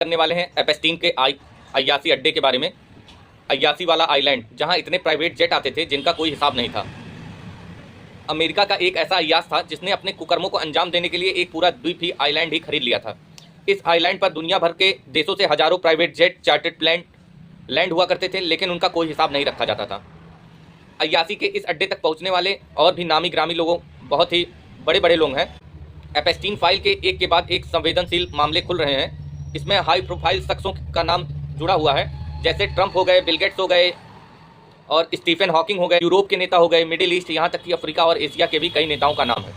करने वाले हैं एपेस्टीन के अय्यासी अड्डे के बारे में। अय्यासी वाला आइलैंड, जहां इतने प्राइवेट जेट आते थे जिनका कोई हिसाब नहीं था। अमेरिका का एक ऐसा अय्यास था जिसने अपने कुकर्मों को अंजाम देने के लिए एक पूरा द्वीप ही आइलैंड ही खरीद लिया था। इस आइलैंड पर दुनिया भर के देशों से हजारों private jet chartered plane land हुआ करते थे, लेकिन उनका कोई हिसाब नहीं रखा जाता था। अय्यासी के इस अड्डे तक पहुंचने वाले और भी नामी ग्रामी लोगों, बहुत ही बड़े बड़े लोग हैं। एपेस्टीन फाइल के एक के बाद एक संवेदनशील मामले खुल रहे हैं। इसमें हाई प्रोफाइल शख्सों का नाम जुड़ा हुआ है, जैसे ट्रंप हो गए, बिल गेट्स हो गए और स्टीफन हॉकिंग हो गए, यूरोप के नेता हो गए, मिडिल ईस्ट, यहाँ तक कि अफ्रीका और एशिया के भी कई नेताओं का नाम है।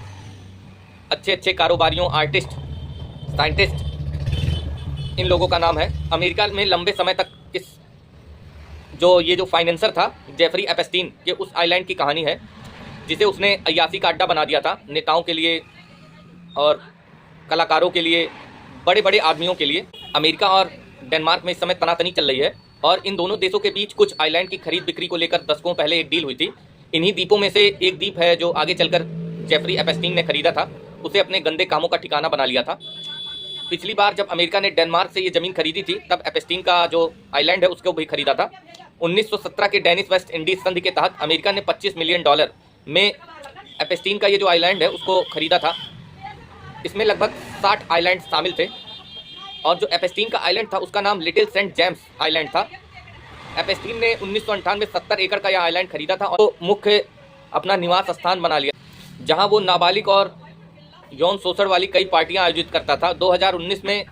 अच्छे अच्छे कारोबारियों, आर्टिस्ट, साइंटिस्ट, इन लोगों का नाम है। अमेरिका में लंबे समय तक ये जो फाइनेंसर था जेफरी एपेस्टीन के उस आइलैंड की कहानी है, जिसे उसने अय्यासी का अड्डा बना दिया था नेताओं के लिए और कलाकारों के लिए, बड़े बड़े आदमियों के लिए। अमेरिका और डेनमार्क में इस समय तनातनी चल रही है और इन दोनों देशों के बीच कुछ आइलैंड की खरीद बिक्री को लेकर दशकों पहले एक डील हुई थी। इन्हीं द्वीपों में से एक द्वीप है जो आगे चलकर जेफरी एपेस्टीन ने खरीदा था, उसे अपने गंदे कामों का ठिकाना बना लिया था। पिछली बार जब अमेरिका ने डेनमार्क से ये ज़मीन खरीदी थी, तब एपेस्टीन का जो आइलैंड है उसको भी खरीदा था। 1917 के डेनिस वेस्ट इंडीज संधि के तहत अमेरिका ने $25 मिलियन में एपेस्टीन का ये जो आइलैंड है उसको खरीदा था। इसमें लगभग 60 आइलैंड शामिल थे और जो एपेस्टीन का आइलैंड था उसका नाम लिटिल सेंट जेम्स आइलैंड था। एपेस्टीन ने 1998 में 70 एकड़ का यह आइलैंड खरीदा था और मुख्य अपना निवास स्थान बना लिया, जहां वो नाबालिग और यौन शोषण वाली कई पार्टियां आयोजित करता था। 2019 में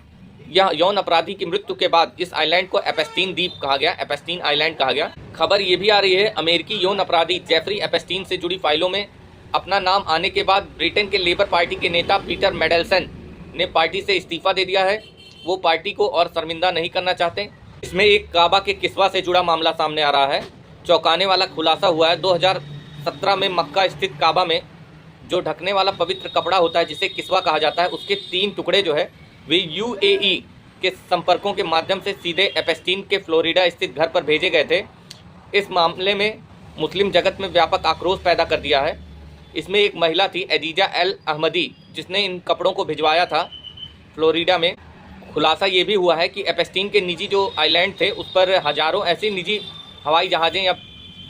यह यौन अपराधी की मृत्यु के बाद इस आइलैंड को एपेस्टीन द्वीप कहा गया, एपेस्टीन आइलैंड कहा गया। खबर ये भी आ रही है, अमेरिकी यौन अपराधी जेफरी एपेस्टीन से जुड़ी फाइलों में अपना नाम आने के बाद ब्रिटेन के लेबर पार्टी के नेता पीटर मेडेल्सन ने पार्टी से इस्तीफा दे दिया है। वो पार्टी को और शर्मिंदा नहीं करना चाहते। इसमें एक काबा के किस्वा से जुड़ा मामला सामने आ रहा है। चौंकाने वाला खुलासा हुआ है। 2017 में मक्का स्थित काबा में जो ढकने वाला पवित्र कपड़ा होता है, जिसे किस्वा कहा जाता है, उसके 3 टुकड़े जो है वे यूएई के संपर्कों के माध्यम से सीधे एपेस्टीन के फ्लोरिडा स्थित घर पर भेजे गए थे। इस मामले में मुस्लिम जगत में व्यापक आक्रोश पैदा कर दिया है। इसमें एक महिला थी, एजीजा एल अहमदी, जिसने इन कपड़ों को भिजवाया था फ्लोरिडा में। खुलासा ये भी हुआ है कि एपेस्टीन के निजी जो आइलैंड थे उस पर हजारों ऐसी निजी हवाई जहाज़ें या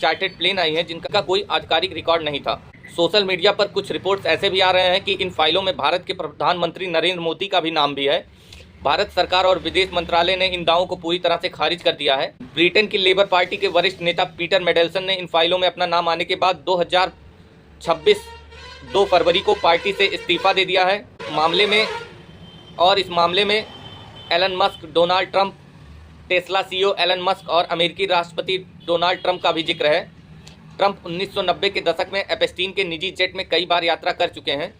चार्टर्ड प्लेन आई हैं जिनका कोई आधिकारिक रिकॉर्ड नहीं था। सोशल मीडिया पर कुछ रिपोर्ट्स ऐसे भी आ रहे हैं कि इन फाइलों में भारत के प्रधानमंत्री नरेंद्र मोदी का भी नाम भी है। भारत सरकार और विदेश मंत्रालय ने इन दावों को पूरी तरह से खारिज कर दिया है। ब्रिटेन की लेबर पार्टी के वरिष्ठ नेता पीटर मेडेल्सन ने इन फाइलों में अपना नाम आने के बाद 2026 2 फरवरी को पार्टी से इस्तीफा दे दिया है इस मामले में Elon Musk, Donald Trump, Tesla CEO Elon Musk और अमेरिकी राष्ट्रपति डोनाल्ड ट्रंप का भी जिक्र है। ट्रंप 1990 के दशक में एपेस्टीन के निजी जेट में कई बार यात्रा कर चुके हैं।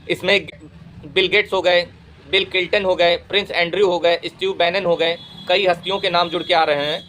इसमें बिल गेट्स हो गए, बिल क्लिंटन हो गए, प्रिंस एंड्रयू हो गए, स्टीव बैनन हो गए, कई हस्तियों के नाम जुड़ के आ रहे हैं।